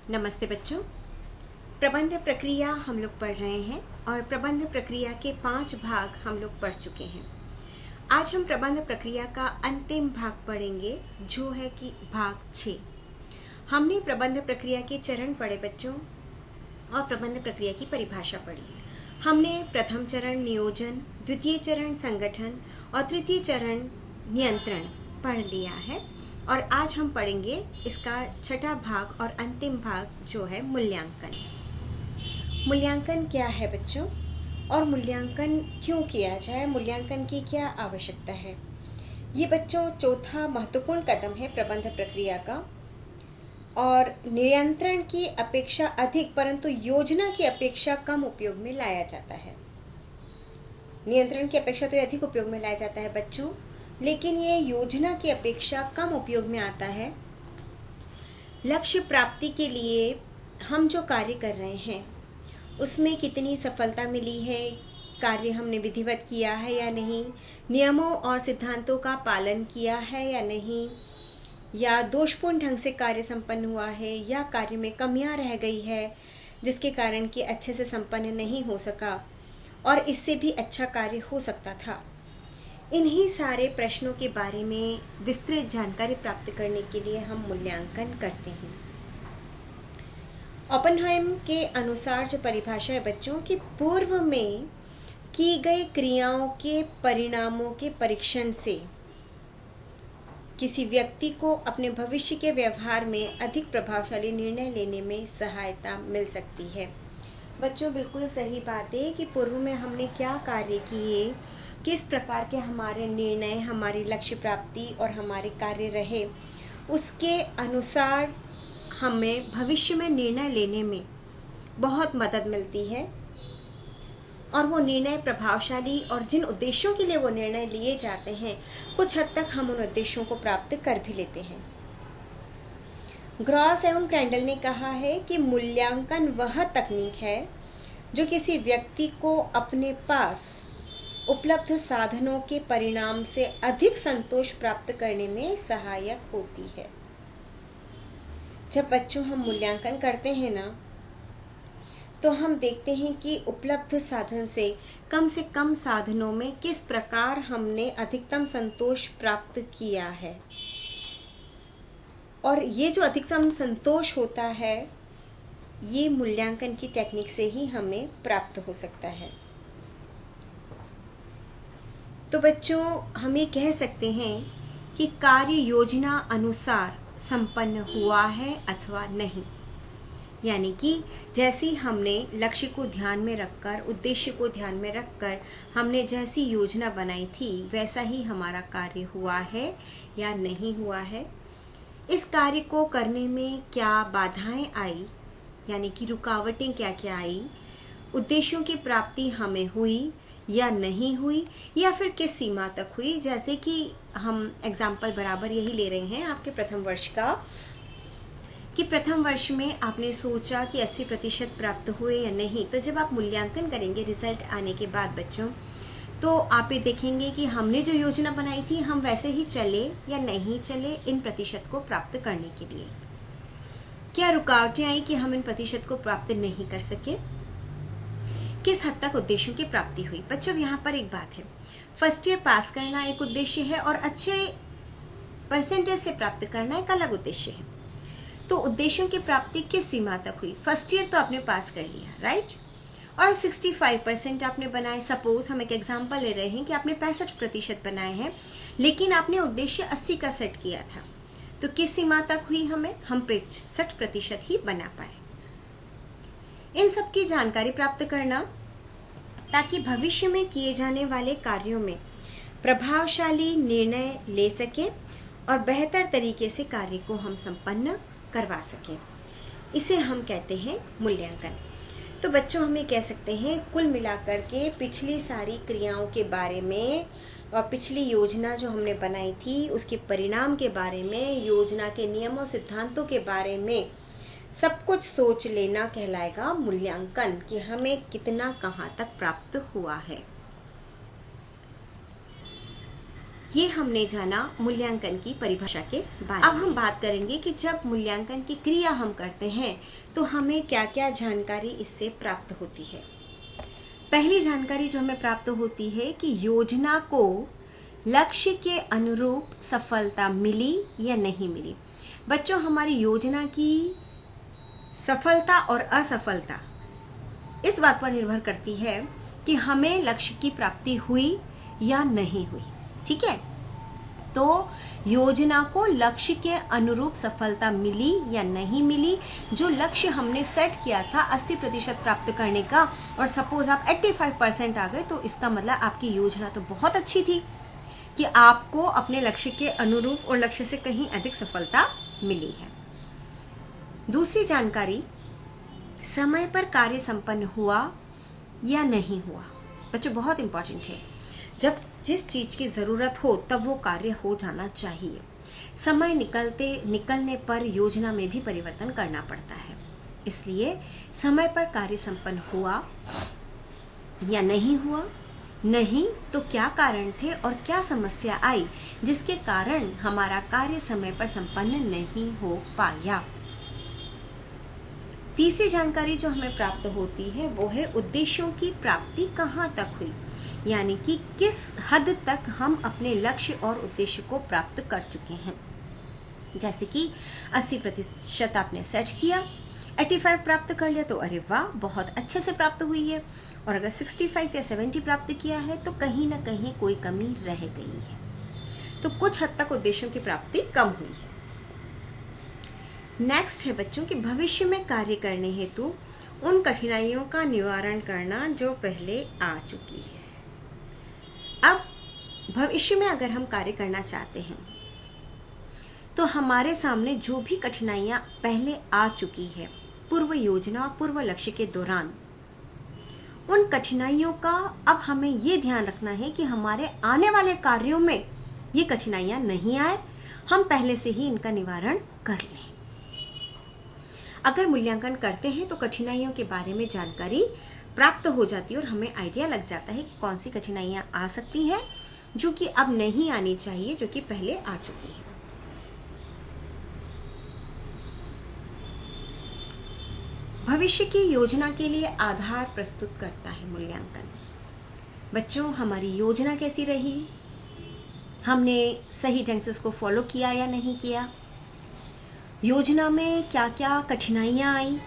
नमस्ते बच्चों। प्रबंध प्रक्रिया हम लोग पढ़ रहे हैं और प्रबंध प्रक्रिया के 5 भाग हम लोग पढ़ चुके हैं। आज हम प्रबंध प्रक्रिया का अंतिम भाग पढ़ेंगे जो है कि भाग 6। हमने प्रबंध प्रक्रिया के चरण पढ़े बच्चों और प्रबंध प्रक्रिया की परिभाषा पढ़ी। हमने प्रथम चरण नियोजन, द्वितीय चरण संगठन और तृतीय चरण नियंत्रण पढ़ लिया है और आज हम पढ़ेंगे इसका छठा भाग और अंतिम भाग जो है मूल्यांकन। मूल्यांकन क्या है बच्चों और मूल्यांकन क्यों किया जाए, मूल्यांकन की क्या आवश्यकता है। ये बच्चों चौथा महत्वपूर्ण कदम है प्रबंध प्रक्रिया का और नियंत्रण की अपेक्षा अधिक परंतु योजना की अपेक्षा कम उपयोग में लाया जाता है। नियंत्रण की अपेक्षा तो अधिक उपयोग में लाया जाता है बच्चों, लेकिन ये योजना की अपेक्षा कम उपयोग में आता है। लक्ष्य प्राप्ति के लिए हम जो कार्य कर रहे हैं उसमें कितनी सफलता मिली है, कार्य हमने विधिवत किया है या नहीं, नियमों और सिद्धांतों का पालन किया है या नहीं, या दोषपूर्ण ढंग से कार्य संपन्न हुआ है या कार्य में कमियां रह गई है जिसके कारण कि अच्छे से संपन्न नहीं हो सका और इससे भी अच्छा कार्य हो सकता था। इन्हीं सारे प्रश्नों के बारे में विस्तृत जानकारी प्राप्त करने के लिए हम मूल्यांकन करते हैं। ओपेनहाइम के अनुसार जो परिभाषा है बच्चों की पूर्व में की गई क्रियाओं के परिणामों के परीक्षण से किसी व्यक्ति को अपने भविष्य के व्यवहार में अधिक प्रभावशाली निर्णय लेने में सहायता मिल सकती है। बच्चों बिल्कुल सही बात है कि पूर्व में हमने क्या कार्य किए, किस प्रकार के हमारे निर्णय, हमारी लक्ष्य प्राप्ति और हमारे कार्य रहे, उसके अनुसार हमें भविष्य में निर्णय लेने में बहुत मदद मिलती है और वो निर्णय प्रभावशाली और जिन उद्देश्यों के लिए वो निर्णय लिए जाते हैं कुछ हद तक हम उन उद्देश्यों को प्राप्त कर भी लेते हैं। ग्रॉस एवं क्रैंडल ने कहा है कि मूल्यांकन वह तकनीक है जो किसी व्यक्ति को अपने पास उपलब्ध साधनों के परिणाम से अधिक संतोष प्राप्त करने में सहायक होती है। जब बच्चों हम मूल्यांकन करते हैं ना तो हम देखते हैं कि उपलब्ध साधन से कम साधनों में किस प्रकार हमने अधिकतम संतोष प्राप्त किया है और ये जो अधिकतम संतोष होता है ये मूल्यांकन की टेक्निक से ही हमें प्राप्त हो सकता है। तो बच्चों हम ये कह सकते हैं कि कार्य योजना अनुसार संपन्न हुआ है अथवा नहीं, यानी कि जैसी हमने लक्ष्य को ध्यान में रखकर, उद्देश्य को ध्यान में रखकर हमने जैसी योजना बनाई थी वैसा ही हमारा कार्य हुआ है या नहीं हुआ है। इस कार्य को करने में क्या बाधाएं आई, यानी कि रुकावटें क्या क्या आई, उद्देश्यों की प्राप्ति हमें हुई या नहीं हुई या फिर किस सीमा तक हुई। जैसे कि हम एग्जाम्पल बराबर यही ले रहे हैं आपके प्रथम वर्ष का कि प्रथम वर्ष में आपने सोचा कि 80% प्राप्त हुए या नहीं, तो जब आप मूल्यांकन करेंगे रिजल्ट आने के बाद बच्चों तो आप ये देखेंगे कि हमने जो योजना बनाई थी हम वैसे ही चले या नहीं चले इन प्रतिशत को प्राप्त करने के लिए। क्या रुकावटें आई कि हम इन प्रतिशत को प्राप्त नहीं कर सके, किस हद तक उद्देश्यों की प्राप्ति हुई। बच्चों यहाँ पर एक बात है, फर्स्ट ईयर पास करना एक उद्देश्य है और अच्छे परसेंटेज से प्राप्त करना एक अलग उद्देश्य है। तो उद्देश्यों की प्राप्ति किस सीमा तक हुई। फर्स्ट ईयर तो आपने पास कर लिया, राइट, और 65% आपने बनाए। सपोज हम एक एग्जांपल ले रहे हैं कि आपने 65% बनाए हैं लेकिन आपने उद्देश्य 80 का सेट किया था, तो किस सीमा तक हुई हम 65% ही बना पाए। इन सब की जानकारी प्राप्त करना ताकि भविष्य में किए जाने वाले कार्यों में प्रभावशाली निर्णय ले सकें और बेहतर तरीके से कार्य को हम संपन्न करवा सकें, इसे हम कहते हैं मूल्यांकन। तो बच्चों हम ये कह सकते हैं कुल मिलाकर के पिछली सारी क्रियाओं के बारे में और पिछली योजना जो हमने बनाई थी उसके परिणाम के बारे में, योजना के नियमों सिद्धांतों के बारे में सब कुछ सोच लेना कहलाएगा मूल्यांकन कि हमें कितना कहाँ तक प्राप्त हुआ है। ये हमने जाना मूल्यांकन की परिभाषा के बारे में। अब हम बात करेंगे कि जब मूल्यांकन की क्रिया हम करते हैं तो हमें क्या क्या जानकारी इससे प्राप्त होती है। पहली जानकारी जो हमें प्राप्त होती है कि योजना को लक्ष्य के अनुरूप सफलता मिली या नहीं मिली। बच्चों, हमारी योजना की सफलता और असफलता इस बात पर निर्भर करती है कि हमें लक्ष्य की प्राप्ति हुई या नहीं हुई। ठीक है, तो योजना को लक्ष्य के अनुरूप सफलता मिली या नहीं मिली। जो लक्ष्य हमने सेट किया था 80% प्राप्त करने का, और सपोज आप 85% आ गए, तो इसका मतलब आपकी योजना तो बहुत अच्छी थी कि आपको अपने लक्ष्य के अनुरूप और लक्ष्य से कहीं अधिक सफलता मिली है। दूसरी जानकारी, समय पर कार्य संपन्न हुआ या नहीं हुआ। बच्चों, बहुत इंपॉर्टेंट है। जब जिस चीज़ की ज़रूरत हो तब वो कार्य हो जाना चाहिए। समय निकलने पर योजना में भी परिवर्तन करना पड़ता है, इसलिए समय पर कार्य संपन्न हुआ या नहीं हुआ। नहीं तो क्या कारण थे और क्या समस्या आई जिसके कारण हमारा कार्य समय पर संपन्न नहीं हो पाया। तीसरी जानकारी जो हमें प्राप्त होती है वो है उद्देश्यों की प्राप्ति कहाँ तक हुई, यानी कि किस हद तक हम अपने लक्ष्य और उद्देश्य को प्राप्त कर चुके हैं। जैसे कि 80% आपने सेट किया, 85 प्राप्त कर लिया तो अरे वाह, बहुत अच्छे से प्राप्त हुई है। और अगर 65 या 70 प्राप्त किया है तो कहीं ना कहीं कोई कमी रह गई है, तो कुछ हद तक उद्देश्यों की प्राप्ति कम हुई है। नेक्स्ट है बच्चों कि भविष्य में कार्य करने हेतु उन कठिनाइयों का निवारण करना जो पहले आ चुकी है। अब भविष्य में अगर हम कार्य करना चाहते हैं तो हमारे सामने जो भी कठिनाइयां पहले आ चुकी है पूर्व योजना और पूर्व लक्ष्य के दौरान, उन कठिनाइयों का अब हमें ये ध्यान रखना है कि हमारे आने वाले कार्यों में ये कठिनाइयां नहीं आए, हम पहले से ही इनका निवारण कर लें। अगर मूल्यांकन करते हैं तो कठिनाइयों के बारे में जानकारी प्राप्त हो जाती है और हमें आइडिया लग जाता है कि कौन सी कठिनाइयां आ सकती हैं जो कि अब नहीं आनी चाहिए, जो कि पहले आ चुकी है। भविष्य की योजना के लिए आधार प्रस्तुत करता है मूल्यांकन। बच्चों, हमारी योजना कैसी रही, हमने सही ढंग से उसको फॉलो किया या नहीं किया, योजना में क्या क्या कठिनाइयाँ आई,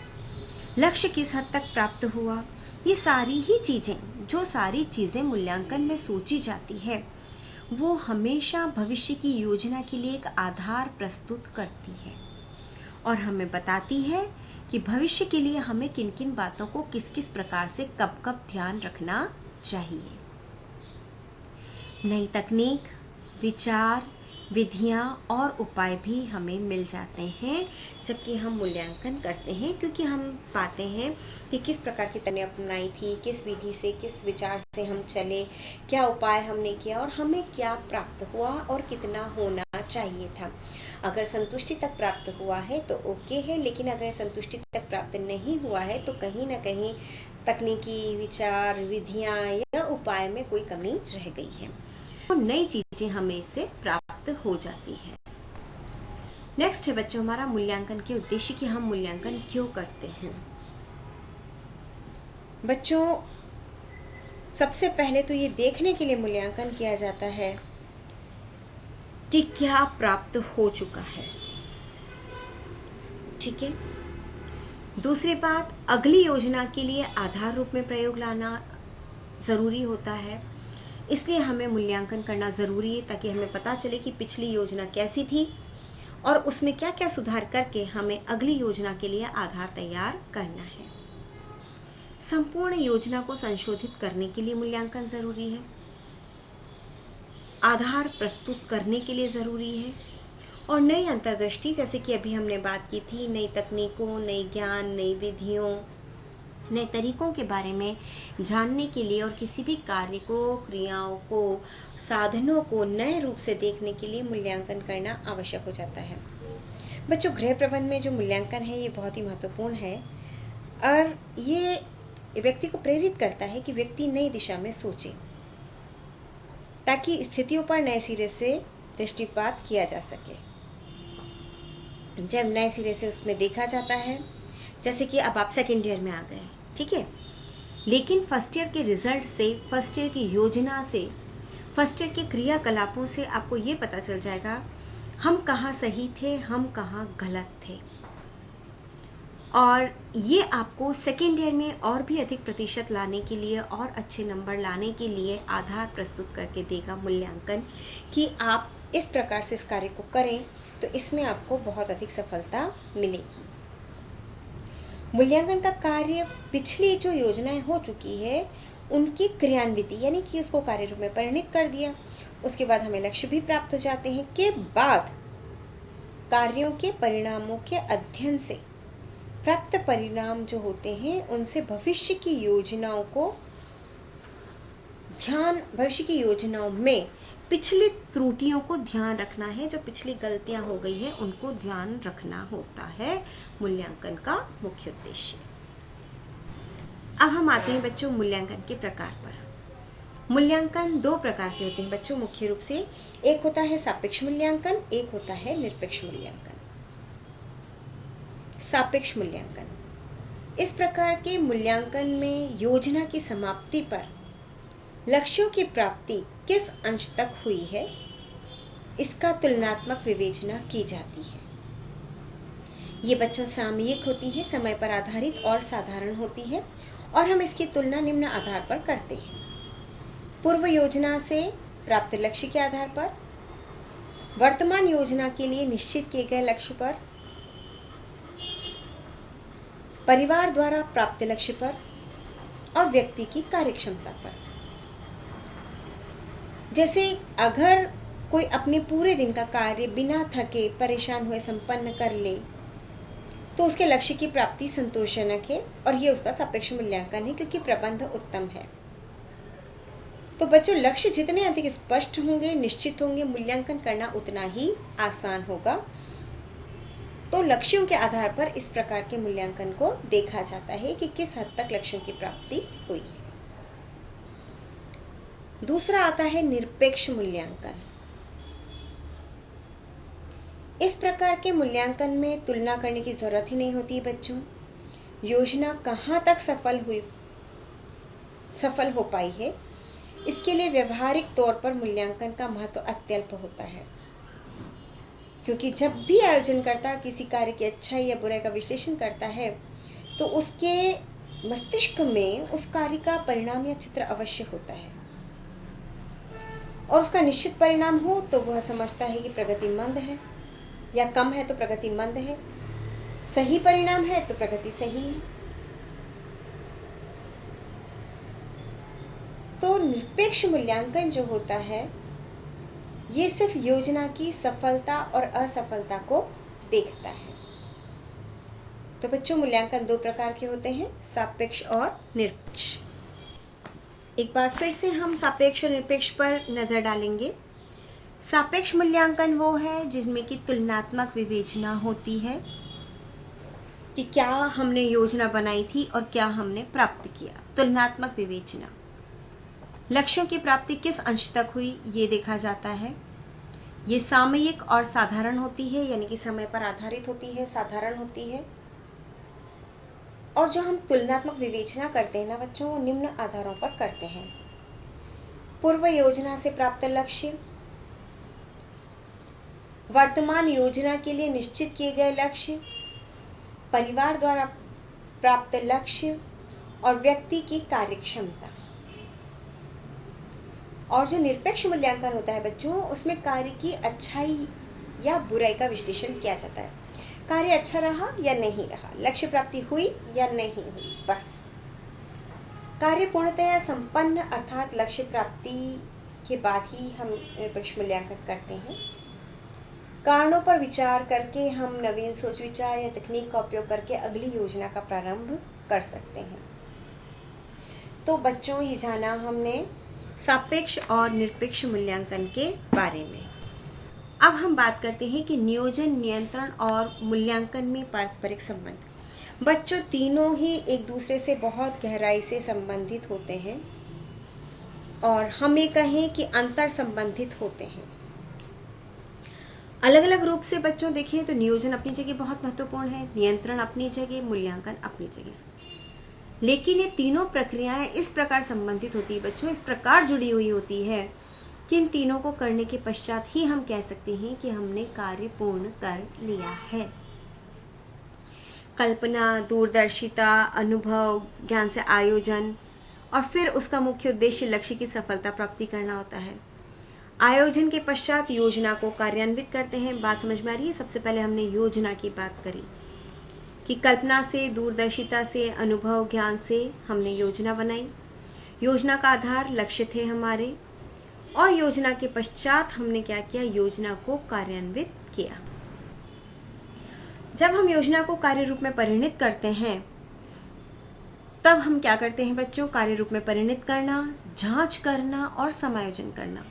लक्ष्य किस हद तक प्राप्त हुआ, ये सारी चीज़ें मूल्यांकन में सोची जाती है, वो हमेशा भविष्य की योजना के लिए एक आधार प्रस्तुत करती है और हमें बताती है कि भविष्य के लिए हमें किन किन बातों को किस किस प्रकार से कब कब ध्यान रखना चाहिए। नई तकनीक, विचार, विधियाँ और उपाय भी हमें मिल जाते हैं जबकि हम मूल्यांकन करते हैं, क्योंकि हम पाते हैं कि किस प्रकार की तकनीक अपनाई थी, किस विधि से, किस विचार से हम चले, क्या उपाय हमने किया और हमें क्या प्राप्त हुआ और कितना होना चाहिए था। अगर संतुष्टि तक प्राप्त हुआ है तो ओके है, लेकिन अगर संतुष्टि तक प्राप्त नहीं हुआ है तो कहीं ना कहीं तकनीकी विचार, विधियाँ या उपाय में कोई कमी रह गई है, तो नई चीज़ें हमें इससे प्राप्त हो जाती है। नेक्स्ट है बच्चों हमारा मूल्यांकन के उद्देश्य कि हम मूल्यांकन क्यों करते हैं। बच्चों, सबसे पहले तो ये देखने के लिए मूल्यांकन किया जाता है कि क्या प्राप्त हो चुका है। ठीक है। दूसरी बात, अगली योजना के लिए आधार रूप में प्रयोग लाना ज़रूरी होता है, इसलिए हमें मूल्यांकन करना ज़रूरी है ताकि हमें पता चले कि पिछली योजना कैसी थी और उसमें क्या क्या सुधार करके हमें अगली योजना के लिए आधार तैयार करना है। संपूर्ण योजना को संशोधित करने के लिए मूल्यांकन ज़रूरी है, आधार प्रस्तुत करने के लिए ज़रूरी है और नई अंतर्दृष्टि, जैसे कि अभी हमने बात की थी, नई तकनीकों, नई ज्ञान, नई विधियों, नए तरीकों के बारे में जानने के लिए और किसी भी कार्य को, क्रियाओं को, साधनों को नए रूप से देखने के लिए मूल्यांकन करना आवश्यक हो जाता है। बच्चों, गृह प्रबंध में जो मूल्यांकन है ये बहुत ही महत्वपूर्ण है और ये व्यक्ति को प्रेरित करता है कि व्यक्ति नई दिशा में सोचे। ताकि स्थितियों पर नए सिरे से दृष्टिपात किया जा सके। जब नए सिरे से उसमें देखा जाता है, जैसे कि अब आप सेकेंड ईयर में आ गए, ठीक है, लेकिन फर्स्ट ईयर के रिजल्ट से, फर्स्ट ईयर की योजना से, फर्स्ट ईयर के क्रियाकलापों से आपको ये पता चल जाएगा हम कहाँ सही थे, हम कहाँ गलत थे। और ये आपको सेकेंड ईयर में और भी अधिक प्रतिशत लाने के लिए और अच्छे नंबर लाने के लिए आधार प्रस्तुत करके देगा मूल्यांकन, कि आप इस प्रकार से इस कार्य को करें तो इसमें आपको बहुत अधिक सफलता मिलेगी। मूल्यांकन का कार्य पिछली जो योजनाएं हो चुकी है उनकी क्रियान्विति, यानी कि उसको कार्य रूप में परिणित कर दिया, उसके बाद हमें लक्ष्य भी प्राप्त हो जाते हैं। के बाद कार्यों के परिणामों के अध्ययन से प्राप्त परिणाम जो होते हैं उनसे भविष्य की योजनाओं में पिछली त्रुटियों को ध्यान रखना है, जो पिछली गलतियां हो गई है उनको ध्यान रखना होता है मूल्यांकन का मुख्य उद्देश्य। अब हम आते हैं बच्चों मूल्यांकन के प्रकार पर। मूल्यांकन दो प्रकार के होते हैं बच्चों मुख्य रूप से, एक होता है सापेक्ष मूल्यांकन, एक होता है निरपेक्ष मूल्यांकन। सापेक्ष मूल्यांकन, इस प्रकार के मूल्यांकन में योजना की समाप्ति पर लक्ष्यों की प्राप्ति किस अंश तक हुई है इसका तुलनात्मक विवेचना की जाती है। ये बच्चों सामयिक होती है, समय पर आधारित और साधारण होती है, और हम इसकी तुलना निम्न आधार पर करते हैं। पूर्व योजना से प्राप्त लक्ष्य के आधार पर, वर्तमान योजना के लिए निश्चित किए गए लक्ष्य पर, परिवार द्वारा प्राप्त लक्ष्य पर और व्यक्ति की कार्यक्षमता पर। जैसे अगर कोई अपने पूरे दिन का कार्य बिना थके परेशान हुए संपन्न कर ले तो उसके लक्ष्य की प्राप्ति संतोषजनक है और ये उसका सापेक्ष मूल्यांकन है, क्योंकि प्रबंध उत्तम है। तो बच्चों लक्ष्य जितने अधिक स्पष्ट होंगे, निश्चित होंगे, मूल्यांकन करना उतना ही आसान होगा। तो लक्ष्यों के आधार पर इस प्रकार के मूल्यांकन को देखा जाता है कि किस हद तक लक्ष्यों की प्राप्ति हुई है। दूसरा आता है निरपेक्ष मूल्यांकन। इस प्रकार के मूल्यांकन में तुलना करने की जरूरत ही नहीं होती बच्चों। योजना कहाँ तक सफल हो पाई है, इसके लिए व्यवहारिक तौर पर मूल्यांकन का महत्व अत्यल्प होता है, क्योंकि जब भी आयोजनकर्ता किसी कार्य की अच्छाई या बुराई का विश्लेषण करता है तो उसके मस्तिष्क में उस कार्य का परिणाम या चित्र अवश्य होता है, और उसका निश्चित परिणाम हो तो वह समझता है कि प्रगति मंद है, या कम है तो प्रगति मंद है, सही परिणाम है तो प्रगति सही है। तो निरपेक्ष मूल्यांकन जो होता है ये सिर्फ योजना की सफलता और असफलता को देखता है। तो बच्चों मूल्यांकन दो प्रकार के होते हैं, सापेक्ष और निरपेक्ष। एक बार फिर से हम सापेक्ष और निरपेक्ष पर नजर डालेंगे। सापेक्ष मूल्यांकन वो है जिसमें कि तुलनात्मक विवेचना होती है कि क्या हमने योजना बनाई थी और क्या हमने प्राप्त किया। तुलनात्मक विवेचना, लक्ष्यों की प्राप्ति किस अंश तक हुई ये देखा जाता है। ये सामयिक और साधारण होती है, यानी कि समय पर आधारित होती है, साधारण होती है। और जो हम तुलनात्मक विवेचना करते हैं ना बच्चों, वो निम्न आधारों पर करते हैं। पूर्व योजना से प्राप्त लक्ष्य, वर्तमान योजना के लिए निश्चित किए गए लक्ष्य, परिवार द्वारा प्राप्त लक्ष्य और व्यक्ति की कार्यक्षमता। और जो निरपेक्ष मूल्यांकन होता है बच्चों, उसमें कार्य की अच्छाई या बुराई का विश्लेषण किया जाता है। कार्य अच्छा रहा या नहीं रहा, लक्ष्य प्राप्ति हुई या नहीं हुई, बस। कार्य पूर्णतया संपन्न अर्थात लक्ष्य प्राप्ति के बाद ही हम निरपेक्ष मूल्यांकन करते हैं। कारणों पर विचार करके हम नवीन सोच विचार या तकनीक का उपयोग करके अगली योजना का प्रारंभ कर सकते हैं। तो बच्चों ये जाना हमने सापेक्ष और निरपेक्ष मूल्यांकन के बारे में। अब हम बात करते हैं कि नियोजन, नियंत्रण और मूल्यांकन में पारस्परिक संबंध। बच्चों तीनों ही एक दूसरे से बहुत गहराई से संबंधित होते हैं। और हम ये कहें कि अंतर संबंधित होते हैं। अलग अलग रूप से बच्चों देखें तो नियोजन अपनी जगह बहुत महत्वपूर्ण है, नियंत्रण अपनी जगह, मूल्यांकन अपनी जगह, लेकिन ये तीनों प्रक्रियाएं इस प्रकार संबंधित होती है बच्चों, इस प्रकार जुड़ी हुई होती है कि इन तीनों को करने के पश्चात ही हम कह सकते हैं कि हमने कार्य पूर्ण कर लिया है। कल्पना, दूरदर्शिता, अनुभव, ज्ञान से आयोजन और फिर उसका मुख्य उद्देश्य लक्ष्य की सफलता प्राप्ति करना होता है। आयोजन के पश्चात योजना को कार्यान्वित करते हैं। बात समझ में आ रही है? सबसे पहले हमने योजना की बात करी कि कल्पना से, दूरदर्शिता से, अनुभव, ज्ञान से हमने योजना बनाई। योजना का आधार लक्ष्य थे हमारे, और योजना के पश्चात हमने क्या किया? योजना को कार्यान्वित किया। जब हम योजना को कार्य रूप में परिणित करते हैं तब हम क्या करते हैं बच्चों? कार्य रूप में परिणित करना, जांच करना और समायोजन करना।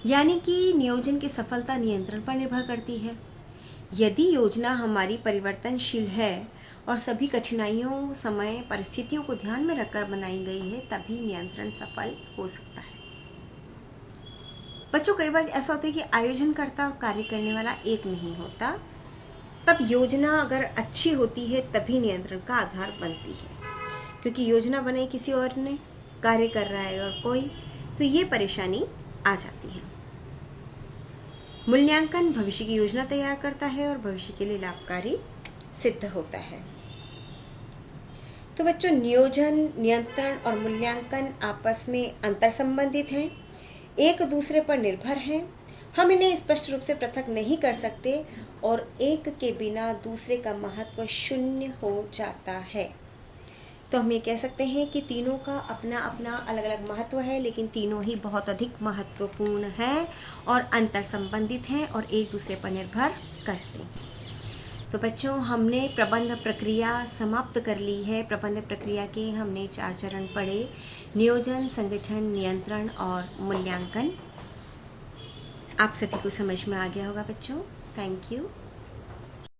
यानी कि नियोजन की सफलता नियंत्रण पर निर्भर करती है। यदि योजना हमारी परिवर्तनशील है और सभी कठिनाइयों, समय, परिस्थितियों को ध्यान में रखकर बनाई गई है, तभी नियंत्रण सफल हो सकता है। बच्चों, कई बार ऐसा होता है कि आयोजनकर्ता और कार्य करने वाला एक नहीं होता, तब योजना अगर अच्छी होती है तभी नियंत्रण का आधार बनती है, क्योंकि योजना बनाई किसी और ने, कार्य कर रहा है और कोई, तो ये परेशानी आ जाती है। मूल्यांकन भविष्य की योजना तैयार करता है और भविष्य के लिए लाभकारी सिद्ध होता है। तो बच्चों, नियोजन, नियंत्रण और मूल्यांकन आपस में अंतर संबंधित हैं, एक दूसरे पर निर्भर हैं। हम इन्हें स्पष्ट रूप से पृथक नहीं कर सकते और एक के बिना दूसरे का महत्व शून्य हो जाता है। तो हम ये कह सकते हैं कि तीनों का अपना अपना अलग अलग महत्व है, लेकिन तीनों ही बहुत अधिक महत्वपूर्ण हैं और अंतर संबंधित हैं और एक दूसरे पर निर्भर करते हैं। तो बच्चों, हमने प्रबंध प्रक्रिया समाप्त कर ली है। प्रबंध प्रक्रिया के हमने 4 चरण पढ़े: नियोजन, संगठन, नियंत्रण और मूल्यांकन। आप सभी को समझ में आ गया होगा बच्चों। Thank you.